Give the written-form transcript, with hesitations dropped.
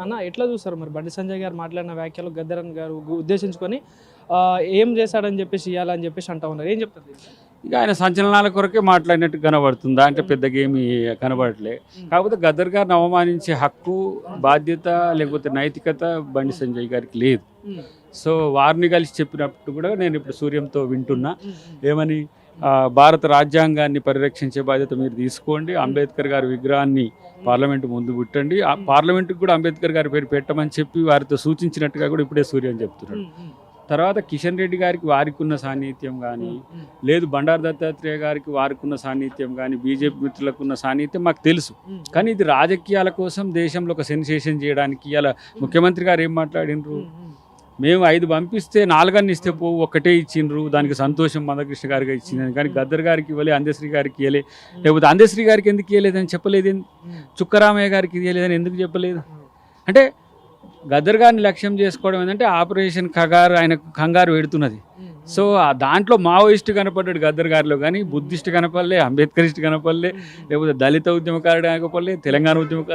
అన్న ఎట్లా చూస్తారు మరి బండి సంజయ్ గారు మాట్లాడిన వ్యాఖ్యలు గద్దరన్ గారు ఉద్దేశించుకొని ఏం చేశాడని చెప్పేసి ఇవ్వాలని చెప్పేసి అంటా ఉన్నారు. ఏం చెప్తారు దీనికి? ఇక ఆయన సంచలనాల కొరకే మాట్లాడినట్టు కనబడుతుందా అంటే పెద్దగా ఏమి కనబడట్లే. కాకపోతే గద్దర్ గారిని అవమానించే హక్కు, బాధ్యత లేకపోతే నైతికత బండి సంజయ్ గారికి లేదు. సో వారిని కలిసి చెప్పినప్పుడు కూడా నేను ఇప్పుడు సూర్యంతో వింటున్నా ఏమని, భారత రాజ్యాంగాన్ని పరిరక్షించే బాధ్యత మీరు తీసుకోండి, అంబేద్కర్ గారి విగ్రహాన్ని పార్లమెంటు ముందు పెట్టండి, ఆ పార్లమెంటుకు కూడా అంబేద్కర్ గారి పేరు పెట్టమని చెప్పి వారితో సూచించినట్టుగా కూడా ఇప్పుడే సూర్యం చెప్తున్నాడు. తర్వాత కిషన్ రెడ్డి గారికి వారికి ఉన్న సాన్నిహిత్యం కానీ, లేదు బండారు దత్తాత్రేయ గారికి వారికి ఉన్న సాన్నిహిత్యం కానీ, బీజేపీ మిత్రులకు ఉన్న సాన్నిహిత్యం మాకు తెలుసు. కానీ ఇది రాజకీయాల కోసం దేశంలో ఒక సెన్సేషన్ చేయడానికి ఇలా ముఖ్యమంత్రి గారు ఏం మాట్లాడినరు, మేము 5 పంపిస్తే 4 ఇస్తే పోవు, ఒక్కటే ఇచ్చిండ్రు, దానికి సంతోషం మందకృష్ణ గారికి ఇచ్చిందని. కానీ గద్దర్ గారికి ఇవ్వలే, అందశ్రీ గారికి ఇవ్వలే, లేకపోతే అందశ్రీ గారికి ఎందుకు ఇవ్వలేదని చెప్పలేదు, చుక్కరామయ్య గారికి ఇవ్వలేదని ఎందుకు చెప్పలేదు. అంటే గద్దర్ గారిని లక్ష్యం చేసుకోవడం ఏంటంటే ఆపరేషన్ ఖగారు ఆయనకు కంగారు పెడుతున్నది. సో దాంట్లో మావోయిస్టు కనపడ్డాడు గద్దర్ గారిలో, కానీ బుద్ధిస్ట్ కనపడలే, అంబేద్కరిస్ట్ కనపడలే, లేకపోతే దళిత ఉద్యమకారుడు కనపడలే, తెలంగాణ ఉద్యమకారు